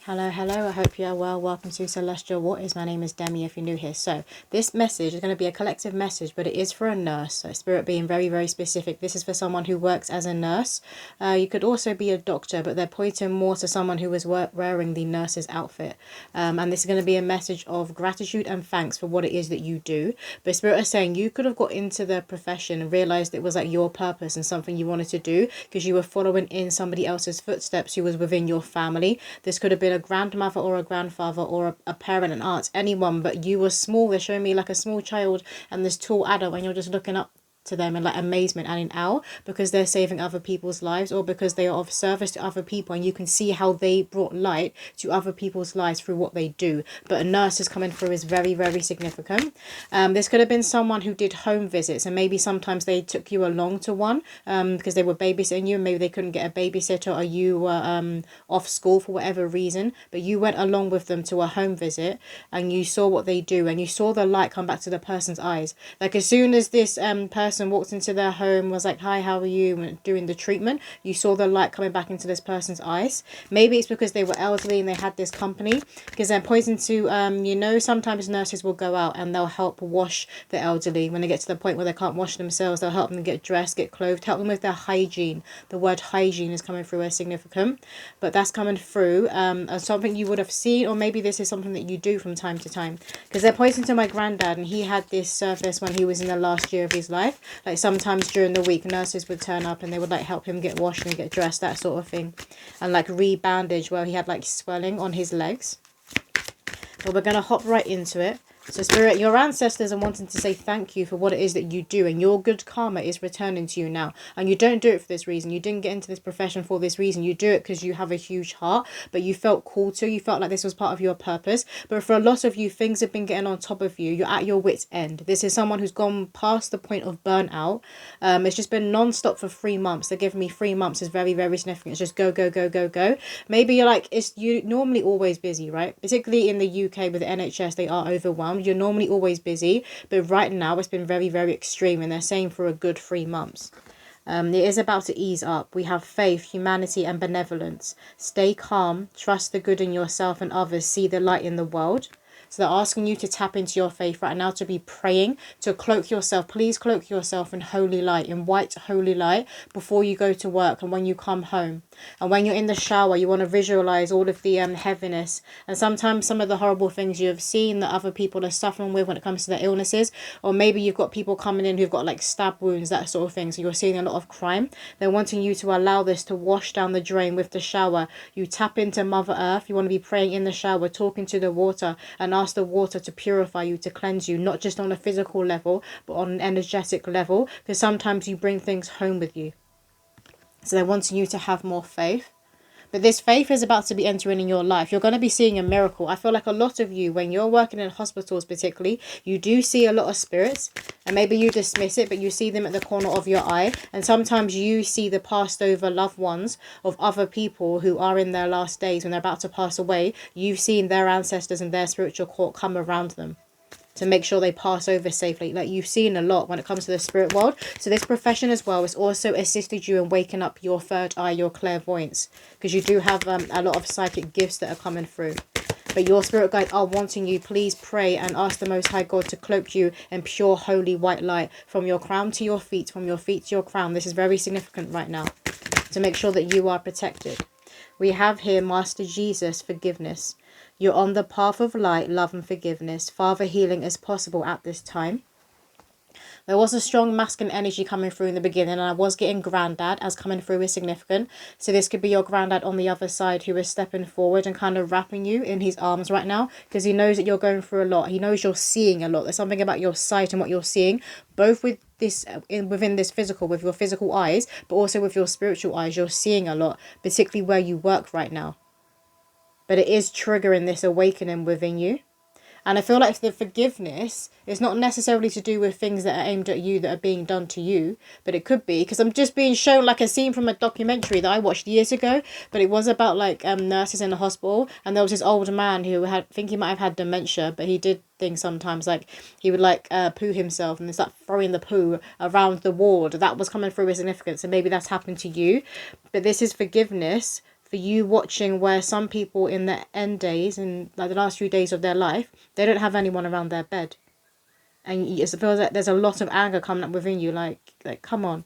Hello, hello. I hope you are well. Welcome to Celestial Waters. My name is Demi if you're new here. So this message is going to be a collective message, but it is for a nurse. So Spirit being very, very specific. This is for someone who works as a nurse. You could also be a doctor, but they're pointing more to someone who is wearing the nurse's outfit. And this is going to be a message of gratitude and thanks for what it is that you do. But Spirit is saying you could have got into the profession and realized it was like your purpose and something you wanted to do because you were following in somebody else's footsteps who was within your family. This could have been a grandmother or a grandfather or a parent, an aunt, anyone, but you were small. They're showing me like a small child and this tall adult, and you're just looking up to them in like amazement and in awe because they're saving other people's lives or because they are of service to other people, and you can see how they brought light to other people's lives through what they do. But a nurse is coming through is very, very significant. This could have been someone who did home visits, and maybe sometimes they took you along to one because they were babysitting you, and maybe they couldn't get a babysitter or you were off school for whatever reason, but you went along with them to a home visit and you saw what they do and you saw the light come back to the person's eyes. Like as soon as this person walked into their home, was like, hi, how are you, and doing the treatment, you saw the light coming back into this person's eyes. Maybe it's because they were elderly and they had this company, because they're pointing to sometimes nurses will go out and they'll help wash the elderly when they get to the point where they can't wash themselves. They'll help them get dressed, get clothed, help them with their hygiene. The word hygiene is coming through as significant, but that's coming through as something you would have seen, or maybe this is something that you do from time to time, because they're pointing to my granddad, and he had this service when he was in the last year of his life. Like sometimes during the week nurses would turn up and they would like help him get washed and get dressed, that sort of thing, and like re-bandage where he had like swelling on his legs. But we're going to hop right into it. So Spirit, your ancestors are wanting to say thank you for what it is that you do, and your good karma is returning to you now. And you don't do it for this reason. You didn't get into this profession for this reason. You do it because you have a huge heart, but you felt called to. You felt like this was part of your purpose. But for a lot of you, things have been getting on top of you. You're at your wit's end. This is someone who's gone past the point of burnout. It's just been non-stop for 3 months. They're giving me 3 months is very, very significant. It's just go, go, go, go, go. Maybe you're like, you normally always busy, right? Particularly in the UK with the NHS, they are overwhelmed. You're normally always busy, but right now it's been very, very extreme, and they're saying for a good 3 months. It is about to ease up. We have faith, humanity, and benevolence. Stay calm, trust the good in yourself and others, see the light in the world. So they're asking you to tap into your faith right now, to be praying, to cloak yourself. Please cloak yourself in holy light, in white holy light, before you go to work and when you come home. And when you're in the shower, you want to visualize all of the heaviness and sometimes some of the horrible things you have seen that other people are suffering with when it comes to their illnesses. Or maybe you've got people coming in who've got like stab wounds, that sort of thing. So you're seeing a lot of crime. They're wanting you to allow this to wash down the drain with the shower. You tap into Mother Earth. You want to be praying in the shower, talking to the water, and ask the water to purify you, to cleanse you, not just on a physical level, but on an energetic level, because sometimes you bring things home with you. So they're wanting you to have more faith. But this faith is about to be entering in your life. You're going to be seeing a miracle. I feel like a lot of you, when you're working in hospitals particularly, you do see a lot of spirits. And maybe you dismiss it, but you see them at the corner of your eye. And sometimes you see the passed over loved ones of other people who are in their last days when they're about to pass away. You've seen their ancestors and their spiritual court come around them to make sure they pass over safely. Like you've seen a lot when it comes to the spirit world. So this profession as well has also assisted you in waking up your third eye, your clairvoyance, because you do have a lot of psychic gifts that are coming through. But your spirit guides are wanting you, please pray and ask the Most High God to cloak you in pure holy white light from your crown to your feet, from your feet to your crown. This is very significant right now to make sure that you are protected. We have here Master Jesus, forgiveness. You're on the path of light, love and forgiveness. Father, healing is possible at this time. There was a strong masculine energy coming through in the beginning, and I was getting granddad as coming through is significant. So this could be your granddad on the other side who is stepping forward and kind of wrapping you in his arms right now, because he knows that you're going through a lot. He knows you're seeing a lot. There's something about your sight and what you're seeing, both with this within this physical, with your physical eyes, but also with your spiritual eyes. You're seeing a lot, particularly where you work right now. But it is triggering this awakening within you. And I feel like the forgiveness is not necessarily to do with things that are aimed at you that are being done to you, but it could be, because I'm just being shown like a scene from a documentary that I watched years ago, but it was about like nurses in the hospital, and there was this old man who had, I think he might have had dementia, but he did things sometimes like he would like poo himself and start throwing the poo around the ward. That was coming through with significance, and maybe that's happened to you. But this is forgiveness for you watching where some people in the end days and like the last few days of their life, they don't have anyone around their bed. And it feels like there's a lot of anger coming up within you, like come on.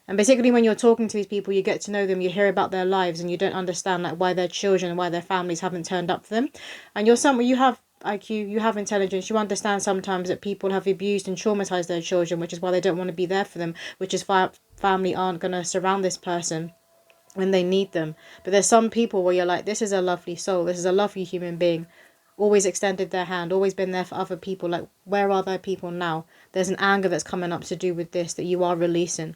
And basically when you're talking to these people, you get to know them, you hear about their lives, and you don't understand like why their children and why their families haven't turned up for them. And you're someone, you have IQ, you have intelligence, you understand sometimes that people have abused and traumatized their children, which is why they don't want to be there for them, which is why family aren't going to surround this person when they need them. But there's some people where you're like, this is a lovely soul, this is a lovely human being, always extended their hand, always been there for other people. Like, where are their people now? There's an anger that's coming up to do with this that you are releasing.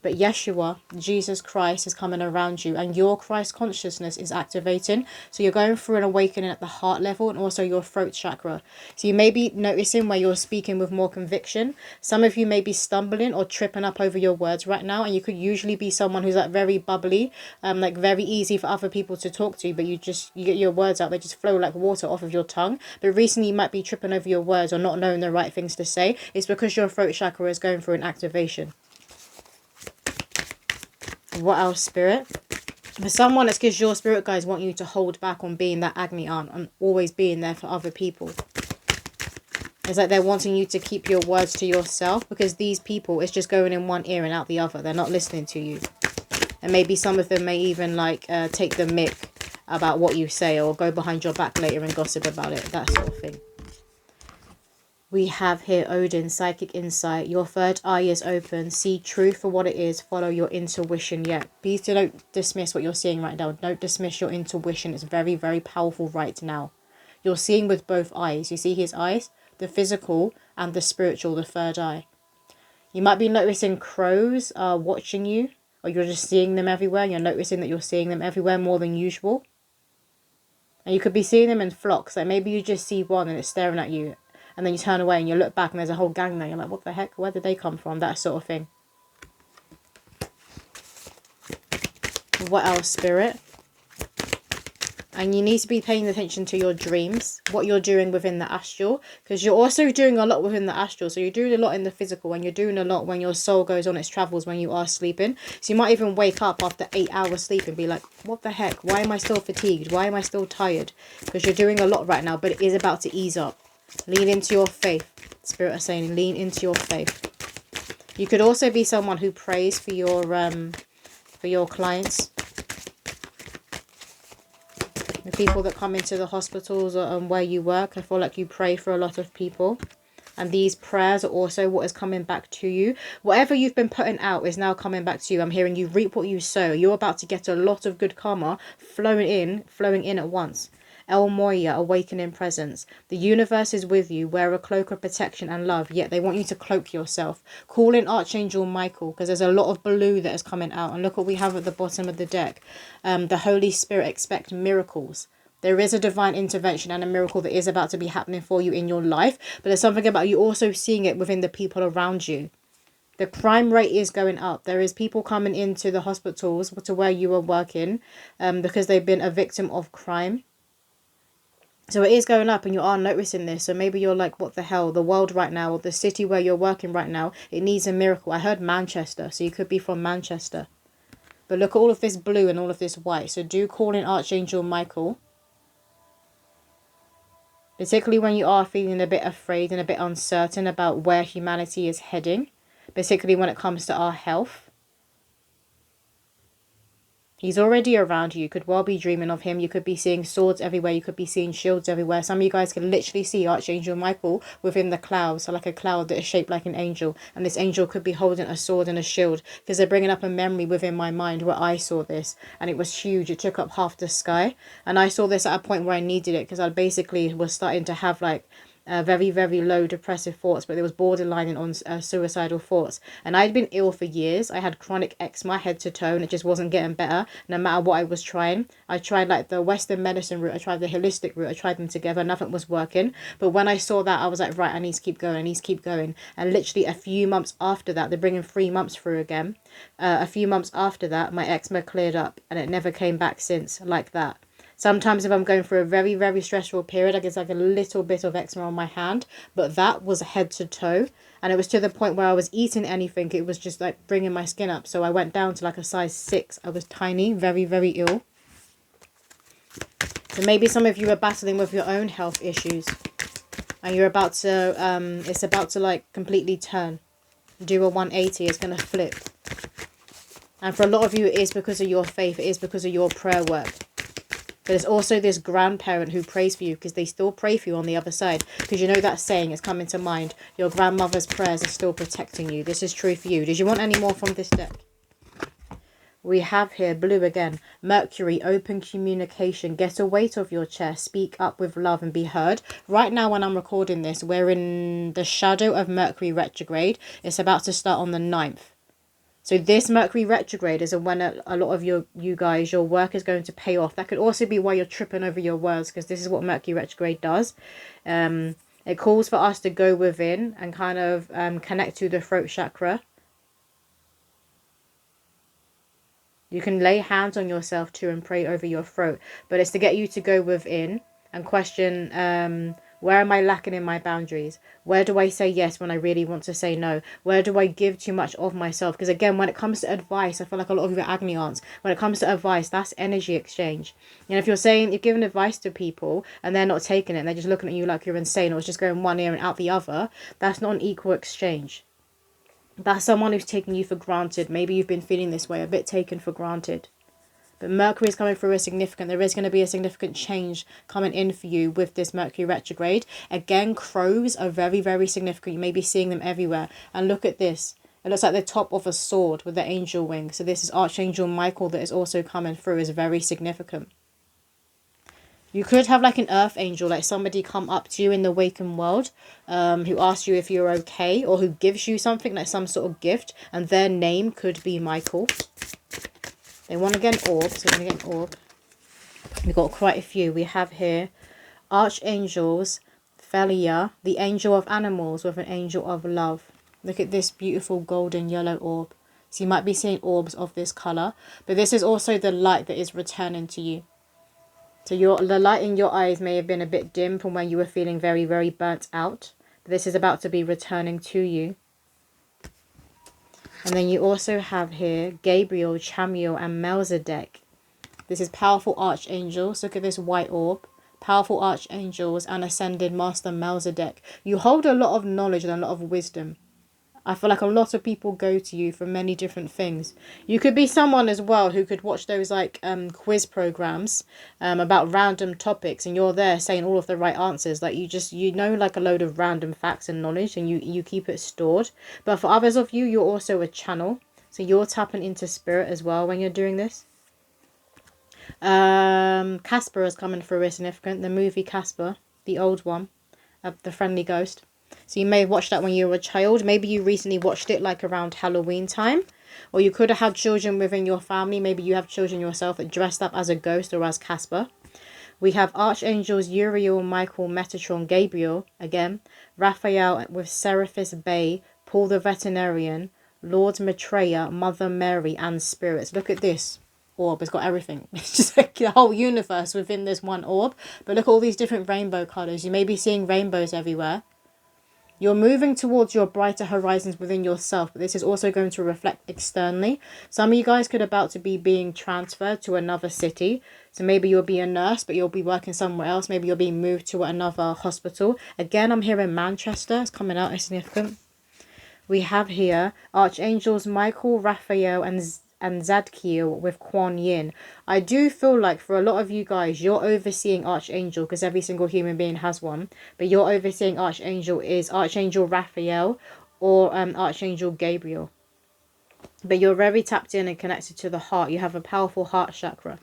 But Yeshua, Jesus Christ, is coming around you, and your Christ consciousness is activating. So you're going through an awakening at the heart level and also your throat chakra. So you may be noticing where you're speaking with more conviction. Some of you may be stumbling or tripping up over your words right now, and you could usually be someone who's like very bubbly, like very easy for other people to talk to, but you get your words out, they just flow like water off of your tongue. But recently you might be tripping over your words or not knowing the right things to say. It's because your throat chakra is going through an activation. What else, Spirit? For someone, it's because your spirit guides want you to hold back on being that agony aunt and always being there for other people. It's like they're wanting you to keep your words to yourself, because these people, it's just going in one ear and out the other. They're not listening to you. And maybe some of them may even like take the mick about what you say, or go behind your back later and gossip about it, that sort of thing. We have here Odin, psychic insight. Your third eye is open. See truth for what it is. Follow your intuition. Yeah, please don't dismiss what you're seeing right now. Don't dismiss your intuition. It's very, very powerful right now. You're seeing with both eyes. You see his eyes, the physical and the spiritual, the third eye. You might be noticing crows are watching you, or you're just seeing them everywhere. You're noticing that you're seeing them everywhere more than usual. And you could be seeing them in flocks. Like maybe you just see one and it's staring at you. And then you turn away and you look back and there's a whole gang there. You're like, what the heck? Where did they come from? That sort of thing. What else, Spirit? And you need to be paying attention to your dreams. What you're doing within the astral. Because you're also doing a lot within the astral. So you're doing a lot in the physical. And you're doing a lot when your soul goes on its travels when you are sleeping. So you might even wake up after 8 hours sleep and be like, what the heck? Why am I still fatigued? Why am I still tired? Because you're doing a lot right now. But it is about to ease up. Lean into your faith. Spirit is saying, lean into your faith. You could also be someone who prays for your clients. The people that come into the hospitals or where you work. I feel like you pray for a lot of people. And these prayers are also what is coming back to you. Whatever you've been putting out is now coming back to you. I'm hearing you reap what you sow. You're about to get a lot of good karma flowing in at once. El Moya, awakening presence. The universe is with you. Wear a cloak of protection and love, yet they want you to cloak yourself. Call in Archangel Michael, because there's a lot of blue that is coming out. And look what we have at the bottom of the deck. The Holy Spirit, expect miracles. There is a divine intervention and a miracle that is about to be happening for you in your life. But there's something about you also seeing it within the people around you. The crime rate is going up. There is people coming into the hospitals to where you are working because they've been a victim of crime. So it is going up and you are noticing this. So maybe you're like, what the hell? The world right now, or the city where you're working right now, it needs a miracle. I heard Manchester. So you could be from Manchester. But look at all of this blue and all of this white. So do call in Archangel Michael. Particularly when you are feeling a bit afraid and a bit uncertain about where humanity is heading. Particularly when it comes to our health. He's already around you. You could well be dreaming of him. You could be seeing swords everywhere. You could be seeing shields everywhere. Some of you guys can literally see Archangel Michael within the clouds. So like a cloud that is shaped like an angel. And this angel could be holding a sword and a shield. Because they're bringing up a memory within my mind where I saw this. And it was huge. It took up half the sky. And I saw this at a point where I needed it. Because I basically was starting to have like very, very low depressive thoughts, but there was borderline on suicidal thoughts. And I'd been ill for years. I had chronic eczema head to toe, and it just wasn't getting better no matter what I was trying. I tried like the Western medicine route, I tried the holistic route, I tried them together, nothing was working. But when I saw that, I was like, right, I need to keep going, I need to keep going. And literally a few months after that, they're bringing 3 months through again. A few months after that, my eczema cleared up, and it never came back since, like that. Sometimes if I'm going through a very, very stressful period, I get like a little bit of eczema on my hand. But that was head to toe. And it was to the point where I was eating anything. It was just like bringing my skin up. So I went down to like a size 6. I was tiny, very, very ill. So maybe some of you are battling with your own health issues. And you're about to, it's about to like completely turn. Do a 180, it's going to flip. And for a lot of you, it is because of your faith. It is because of your prayer work. But it's also this grandparent who prays for you, because they still pray for you on the other side. Because you know that saying is coming to mind. Your grandmother's prayers are still protecting you. This is true for you. Did you want any more from this deck? We have here blue again. Mercury, open communication. Get a weight of your chest. Speak up with love and be heard. Right now when I'm recording this, we're in the shadow of Mercury retrograde. It's about to start on the 9th. So this Mercury retrograde is when a lot of you guys, your work is going to pay off. That could also be why you're tripping over your words, because this is what Mercury retrograde does. It calls for us to go within and kind of connect to the throat chakra. You can lay hands on yourself too and pray over your throat. But it's to get you to go within and question, where am I lacking in my boundaries? Where do I say yes when I really want to say no? Where do I give too much of myself? Because again, when it comes to advice, I feel like a lot of you are agony aunts. When it comes to advice, that's energy exchange. And if you're saying, you're giving advice to people and they're not taking it, and they're just looking at you like you're insane, or it's just going one ear and out the other, that's not an equal exchange. That's someone who's taking you for granted. Maybe you've been feeling this way, a bit taken for granted. But Mercury is coming through there is going to be a significant change coming in for you with this Mercury retrograde. Again, crows are very, very significant. You may be seeing them everywhere. And look at this. It looks like the top of a sword with the angel wing. So this is Archangel Michael that is also coming through, is very significant. You could have like an earth angel, like somebody come up to you in the waking world, who asks you if you're okay, or who gives you something, like some sort of gift, and their name could be Michael. They want to get an orb, so we're going to get an orb. We've got quite a few. We have here archangels, Felia, the angel of animals with an angel of love. Look at this beautiful golden yellow orb. So you might be seeing orbs of this colour, but this is also the light that is returning to you. So the light in your eyes may have been a bit dim from when you were feeling very, very burnt out. But this is about to be returning to you. And then you also have here Gabriel, Chamiel, and Melchizedek. This is powerful archangels. Look at this white orb. Powerful archangels and ascended master Melchizedek. You hold a lot of knowledge and a lot of wisdom. I feel like a lot of people go to you for many different things. You could be someone as well who could watch those like quiz programs about random topics, and you're there saying all of the right answers. Like you know like a load of random facts and knowledge, and you keep it stored. But for others of you, you're also a channel. So you're tapping into spirit as well when you're doing this. Casper is coming through is significant. The movie Casper, the old one, of the friendly ghost. So you may have watched that when you were a child. Maybe you recently watched it like around Halloween time. Or you could have had children within your family. Maybe you have children yourself that dressed up as a ghost or as Casper. We have archangels Uriel, Michael, Metatron, Gabriel, again. Raphael with Seraphis Bay, Paul the Veterinarian, Lord Maitreya, Mother Mary, and spirits. Look at this orb. It's got everything. It's just like the whole universe within this one orb. But look at all these different rainbow colours. You may be seeing rainbows everywhere. You're moving towards your brighter horizons within yourself, but this is also going to reflect externally. Some of you guys could about to be being transferred to another city. So maybe you'll be a nurse, but you'll be working somewhere else. Maybe you'll be moved to another hospital. Again, I'm here in Manchester. It's coming out as significant. We have here archangels Michael, Raphael, and Zadkiel with Kuan Yin. I do feel like for a lot of you guys, you're overseeing Archangel, because every single human being has one. But you're overseeing Archangel is Archangel Raphael or Archangel Gabriel. But you're very tapped in and connected to the heart. You have a powerful heart chakra.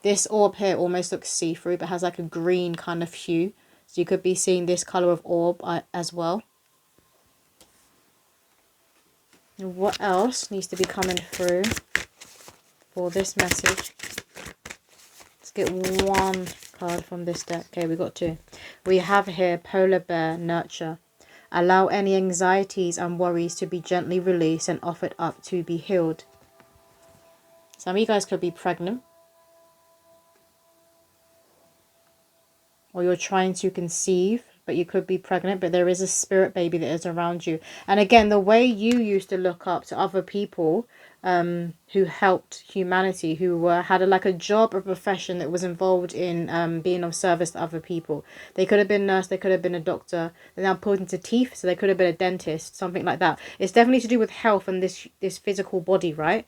This orb here almost looks see-through, but has like a green kind of hue. So you could be seeing this colour of orb as well. What else needs to be coming through for this message? Let's get one card from this deck. Okay, we got two. We have here Polar Bear, Nurture. Allow any anxieties and worries to be gently released and offered up to be healed. Some of you guys could be pregnant. Or you're trying to conceive, but you could be pregnant, but there is a spirit baby that is around you. And again, the way you used to look up to other people who helped humanity, who had like a job or profession that was involved in being of service to other people. They could have been a nurse, they could have been a doctor, they're now pulled into teeth, so they could have been a dentist, something like that. It's definitely to do with health and this physical body, right?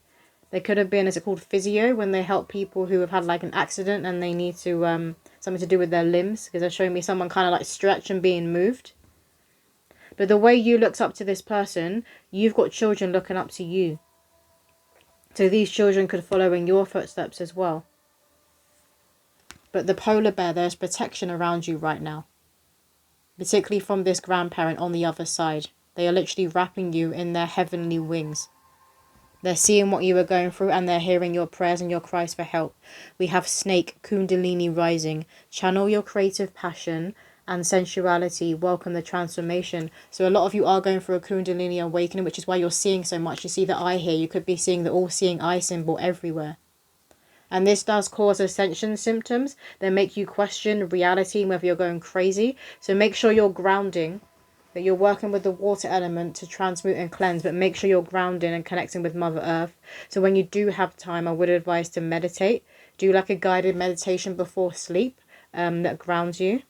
They could have been, is it called physio, when they help people who have had like an accident and they need to something to do with their limbs, because they're showing me someone kind of like stretch and being moved. But the way you looked up to this person, you've got children looking up to you. So these children could follow in your footsteps as well. But the polar bear, there's protection around you right now. Particularly from this grandparent on the other side. They are literally wrapping you in their heavenly wings. They're seeing what you are going through and they're hearing your prayers and your cries for help. We have snake, kundalini rising. Channel your creative passion and sensuality. Welcome the transformation. So a lot of you are going through a kundalini awakening, which is why you're seeing so much. You see the eye here. You could be seeing the all-seeing eye symbol everywhere. And this does cause ascension symptoms. They make you question reality and whether you're going crazy. So make sure you're grounding, that you're working with the water element to transmute and cleanse, but make sure you're grounding and connecting with Mother Earth. So when you do have time, I would advise to meditate. Do like a guided meditation before sleep that grounds you.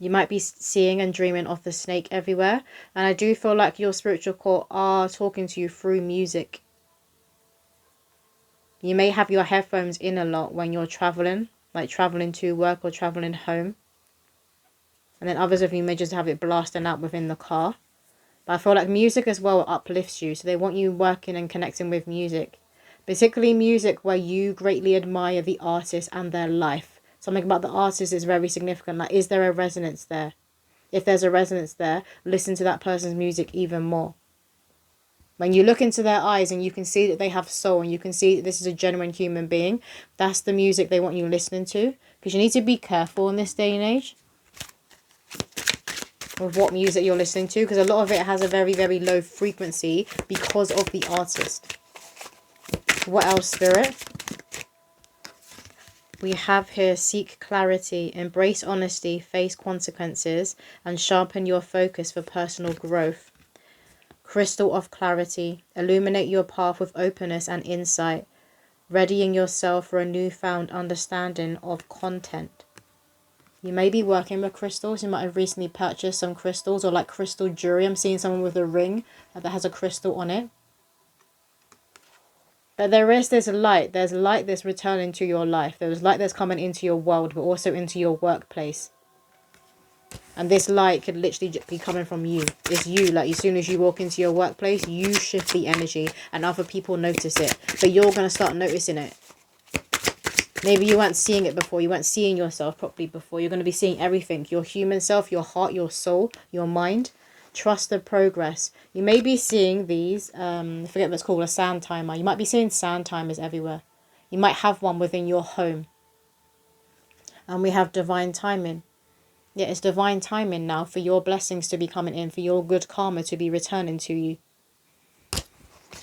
You might be seeing and dreaming of the snake everywhere. And I do feel like your spiritual core are talking to you through music. You may have your headphones in a lot when you're traveling, like traveling to work or traveling home. And then others of you may just have it blasting out within the car. But I feel like music as well uplifts you. So they want you working and connecting with music. Particularly music where you greatly admire the artist and their life. Something about the artist is very significant. Like, is there a resonance there? If there's a resonance there, listen to that person's music even more. When you look into their eyes and you can see that they have soul and you can see that this is a genuine human being, that's the music they want you listening to. Because you need to be careful in this day and age with what music you're listening to, because a lot of it has a very, very low frequency because of the artist. What else, Spirit? We have here, seek clarity, embrace honesty, face consequences, and sharpen your focus for personal growth. Crystal of clarity, illuminate your path with openness and insight, readying yourself for a newfound understanding of content. You may be working with crystals. You might have recently purchased some crystals or like crystal jewelry. I'm seeing someone with a ring that has a crystal on it. But there is this light. There's light that's returning to your life. There's light that's coming into your world, but also into your workplace. And this light could literally be coming from you. It's you. Like, as soon as you walk into your workplace, you shift the energy and other people notice it. But you're going to start noticing it. Maybe you weren't seeing it before. You weren't seeing yourself properly before. You're going to be seeing everything. Your human self, your heart, your soul, your mind. Trust the progress. You may be seeing these, I forget what it's called, a sand timer. You might be seeing sand timers everywhere. You might have one within your home. And we have divine timing. Yeah, it's divine timing now for your blessings to be coming in, for your good karma to be returning to you.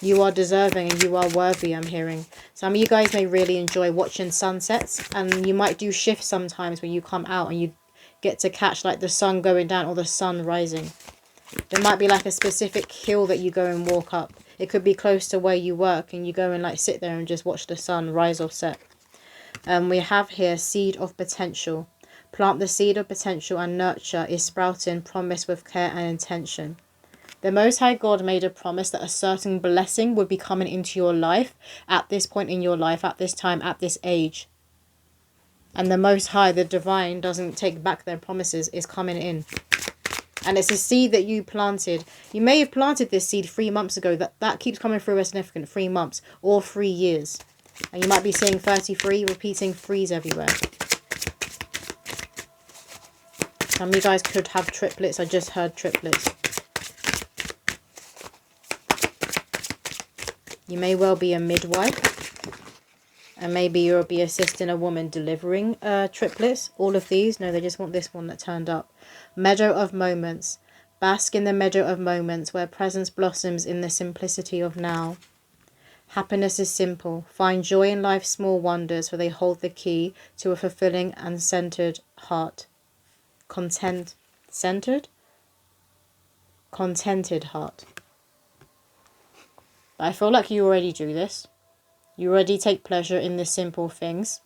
You are deserving and you are worthy, I'm hearing. Some of you guys may really enjoy watching sunsets, and you might do shifts sometimes when you come out and you get to catch like the sun going down or the sun rising. There might be like a specific hill that you go and walk up. It could be close to where you work and you go and like sit there and just watch the sun rise or set. We have here seed of potential. Plant the seed of potential and nurture is sprouting, promise with care and intention. The Most High God made a promise that a certain blessing would be coming into your life at this point in your life, at this time, at this age. And the Most High, the Divine, doesn't take back their promises, is coming in. And it's a seed that you planted. You may have planted this seed 3 months ago. That keeps coming through as significant. 3 months or 3 years. And you might be seeing 33, repeating 3s everywhere. Some of you guys could have triplets. I just heard triplets. You may well be a midwife. And maybe you'll be assisting a woman delivering triplets. All of these. No, they just want this one that turned up. Meadow of moments. Bask in the meadow of moments where presence blossoms in the simplicity of now. Happiness is simple. Find joy in life's small wonders, for they hold the key to a fulfilling and centered heart. contented heart. But I feel like you already do this. You already take pleasure in the simple things.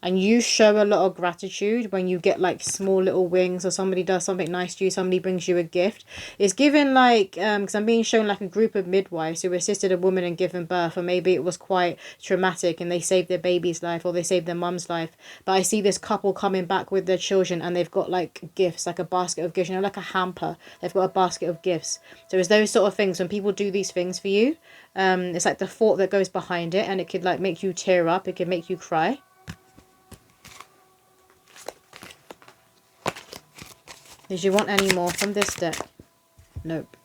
And you show a lot of gratitude when you get like small little wings, or somebody does something nice to you, somebody brings you a gift. It's given like, because I'm being shown like a group of midwives who assisted a woman in giving birth, or maybe it was quite traumatic and they saved their baby's life or they saved their mum's life. But I see this couple coming back with their children and they've got like gifts, like a basket of gifts, you know, like a hamper. They've got a basket of gifts. So it's those sort of things when people do these things for you. It's like the thought that goes behind it, and it could like make you tear up, it could make you cry. Did you want any more from this deck? Nope.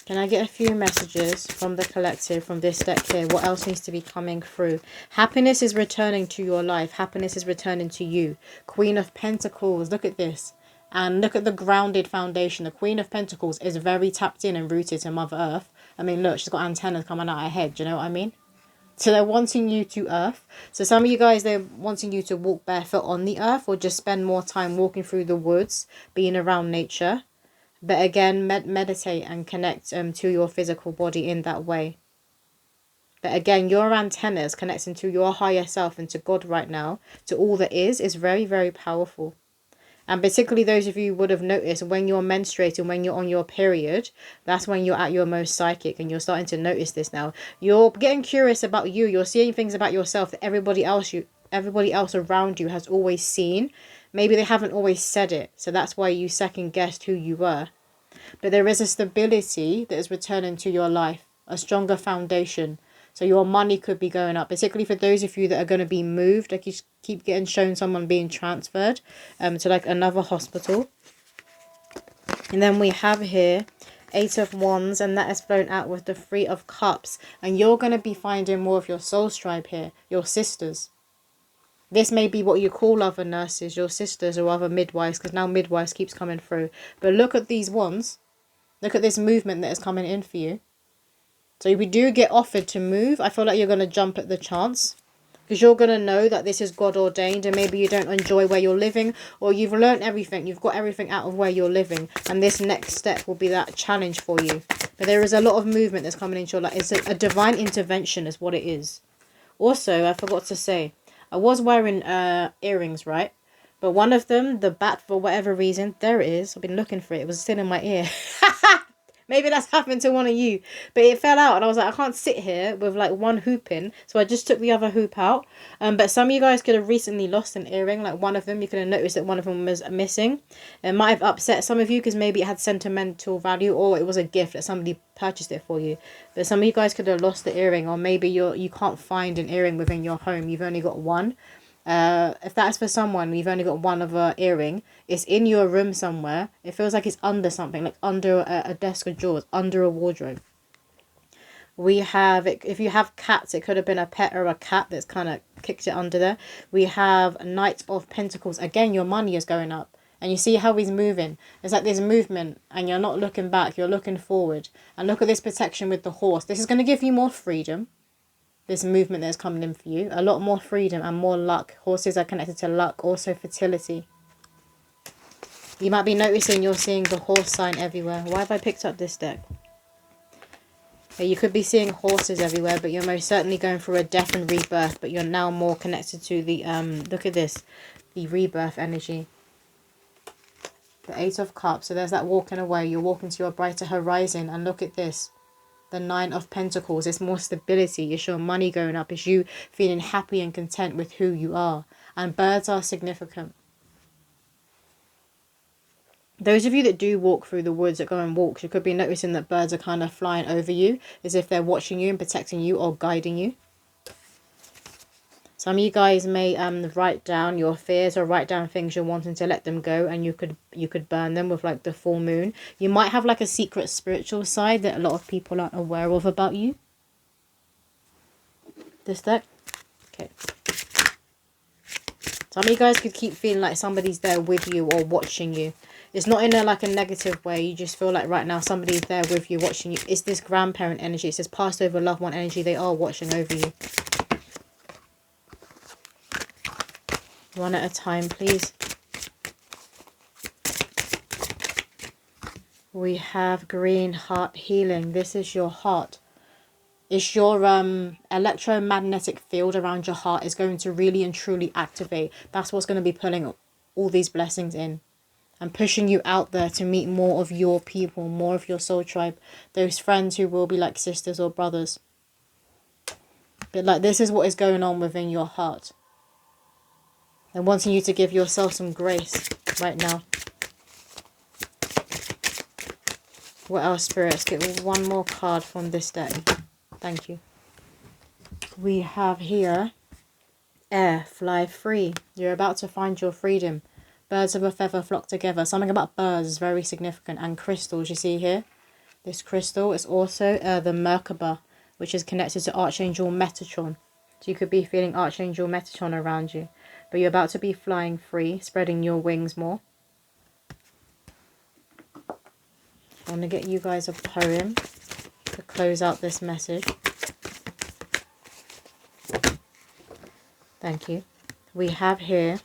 Can I get a few messages from the collective, from this deck here? What else needs to be coming through? Happiness is returning to your life. Happiness is returning to you. Queen of Pentacles. Look at this. And look at the grounded foundation. The Queen of Pentacles is very tapped in and rooted to Mother Earth. I mean, look, she's got antennas coming out her head. Do you know what I mean? So they're wanting you to earth. So some of you guys, they're wanting you to walk barefoot on the earth, or just spend more time walking through the woods, being around nature. But again, meditate and connect to your physical body in that way. But again, your antennas connecting to your higher self and to God right now, to all that is very, very powerful. And particularly those of you would have noticed when you're menstruating, when you're on your period, that's when you're at your most psychic, and you're starting to notice this now. You're getting curious about you. You're seeing things about yourself that everybody else around you has always seen. Maybe they haven't always said it. So that's why you second guessed who you were. But there is a stability that is returning to your life, a stronger foundation. So your money could be going up, particularly for those of you that are going to be moved. Like you keep getting shown someone being transferred to like another hospital. And then we have here 8 of Wands, and that is flown out with the 3 of Cups. And you're going to be finding more of your soul tribe here, your sisters. This may be what you call other nurses, your sisters, or other midwives, because now midwives keeps coming through. But look at these wands. Look at this movement that is coming in for you. So if you do get offered to move, I feel like you're going to jump at the chance. Because you're going to know that this is God ordained, and maybe you don't enjoy where you're living, or you've learned everything. You've got everything out of where you're living. And this next step will be that challenge for you. But there is a lot of movement that's coming into your life. It's a divine intervention is what it is. Also, I forgot to say, I was wearing earrings, right? But one of them, the bat, for whatever reason, there it is. I've been looking for it. It was still in my ear. Maybe that's happened to one of you. But it fell out, and I was like, I can't sit here with like one hoop in. So I just took the other hoop out. But some of you guys could have recently lost an earring. Like one of them, you could have noticed that one of them was missing. It might have upset some of you because maybe it had sentimental value, or it was a gift that somebody purchased it for you. But some of you guys could have lost the earring, or maybe you can't find an earring within your home. You've only got one. If that's for someone, you've only got one of a earring, it's in your room somewhere. It feels like it's under something, like under a desk of drawers, under a wardrobe. We have, if you have cats, it could have been a pet or a cat that's kind of kicked it under there. We have Knight of Pentacles. Again, your money is going up. And you see how he's moving. It's like there's movement, and you're not looking back, you're looking forward. And look at this protection with the horse. This is going to give you more freedom. This movement that's coming in for you. A lot more freedom and more luck. Horses are connected to luck. Also fertility. You might be noticing you're seeing the horse sign everywhere. Why have I picked up this deck? Yeah, you could be seeing horses everywhere, but you're most certainly going through a death and rebirth. But you're now more connected to the, look at this, the rebirth energy. The 8 of Cups. So there's that walking away. You're walking to your brighter horizon. And look at this. The 9 of Pentacles. It's more stability. It's your money going up. It's you feeling happy and content with who you are. And birds are significant. Those of you that do walk through the woods, that go on walks, you could be noticing that birds are kind of flying over you, as if they're watching you and protecting you or guiding you. Some of you guys may write down your fears, or write down things you're wanting to let them go, and you could burn them with like the full moon. You might have like a secret spiritual side that a lot of people aren't aware of about you. This deck. Okay. Some of you guys could keep feeling like somebody's there with you or watching you. It's not in like a negative way. You just feel like right now somebody's there with you, watching you. It's this grandparent energy. It's this passed over loved one energy. They are watching over you. One at a time, please. We have green heart healing. This is your heart. It's your electromagnetic field around your heart is going to really and truly activate. That's what's going to be pulling all these blessings in and pushing you out there to meet more of your people, more of your soul tribe, those friends who will be like sisters or brothers. But like, this is what is going on within your heart. And wanting you to give yourself some grace right now. What else, spirits? Get one more card from this deck. Thank you. We have here, air, fly free. You're about to find your freedom. Birds of a feather flock together. Something about birds is very significant. And crystals, you see here? This crystal is also the Merkaba, which is connected to Archangel Metatron. So you could be feeling Archangel Metatron around you. But you're about to be flying free, spreading your wings more. I want to get you guys a poem to close out this message. Thank you. We have here,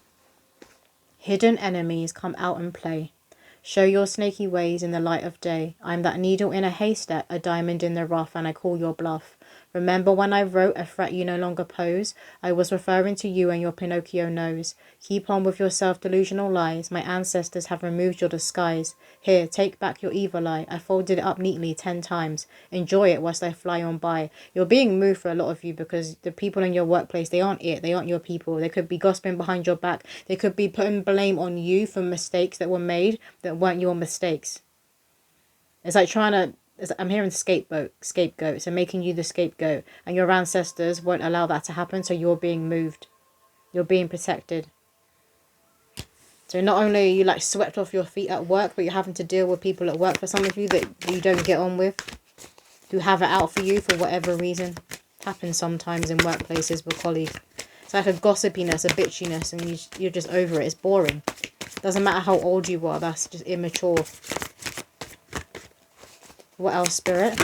hidden enemies come out and play. Show your snaky ways in the light of day. I'm that needle in a haystack, a diamond in the rough, and I call your bluff. Remember when I wrote a threat you no longer pose? I was referring to you and your Pinocchio nose. Keep on with your self-delusional lies. My ancestors have removed your disguise. Here, take back your evil eye. I folded it up neatly 10 times. Enjoy it whilst I fly on by. You're being moved for a lot of you because the people in your workplace, they aren't it. They aren't your people. They could be gossiping behind your back. They could be putting blame on you for mistakes that were made that weren't your mistakes. It's like trying to... I'm hearing scapegoat, so making you the scapegoat, and your ancestors won't allow that to happen, so you're being moved. You're being protected. So not only are you like swept off your feet at work, but you're having to deal with people at work, for some of you, that you don't get on with, who have it out for you for whatever reason. It happens sometimes in workplaces with colleagues. It's like a gossipiness, a bitchiness, and you're just over it. It's boring. Doesn't matter how old you are, that's just immature. What else, Spirit?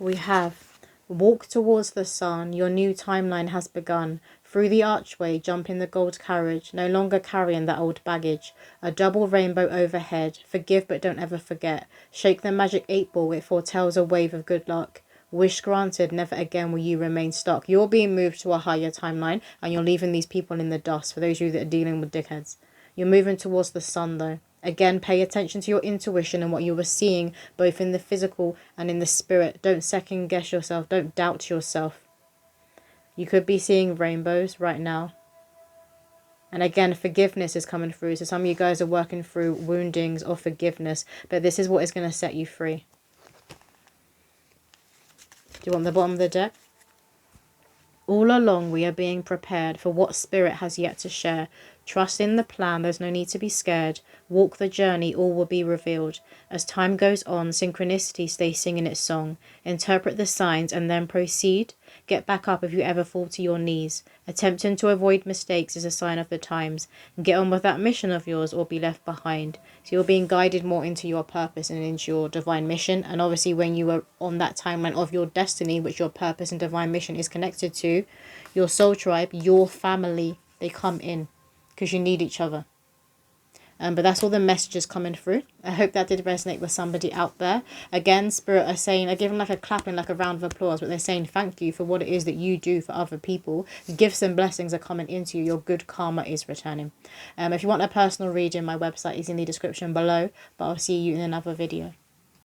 We have, walk towards the sun, your new timeline has begun. Through the archway, jump in the gold carriage, no longer carrying that old baggage. A double rainbow overhead, forgive but don't ever forget. Shake the magic 8-ball, it foretells a wave of good luck. Wish granted, never again will you remain stuck. You're being moved to a higher timeline, and you're leaving these people in the dust, for those of you that are dealing with dickheads. You're moving towards the sun, though. Again, pay attention to your intuition and what you were seeing, both in the physical and in the spirit. Don't second guess yourself. Don't doubt yourself. You could be seeing rainbows right now. And again, forgiveness is coming through. So some of you guys are working through woundings or forgiveness. But this is what is going to set you free. Do you want the bottom of the deck? All along we are being prepared for what spirit has yet to share. Trust in the plan, there's no need to be scared. Walk the journey, all will be revealed. As time goes on, synchronicity stays singing its song. Interpret the signs and then proceed. Get back up if you ever fall to your knees. Attempting to avoid mistakes is a sign of the times. Get on with that mission of yours or be left behind. So you're being guided more into your purpose and into your divine mission. And obviously when you are on that timeline of your destiny, which your purpose and divine mission is connected to, your soul tribe, your family, they come in. Because you need each other. But that's all the messages coming through. I hope that did resonate with somebody out there. Again, Spirit are saying, I give them like a clapping, like a round of applause, but they're saying thank you for what it is that you do for other people. Gifts and blessings are coming into you. Your good karma is returning. If you want a personal reading, my website is in the description below, but I'll see you in another video.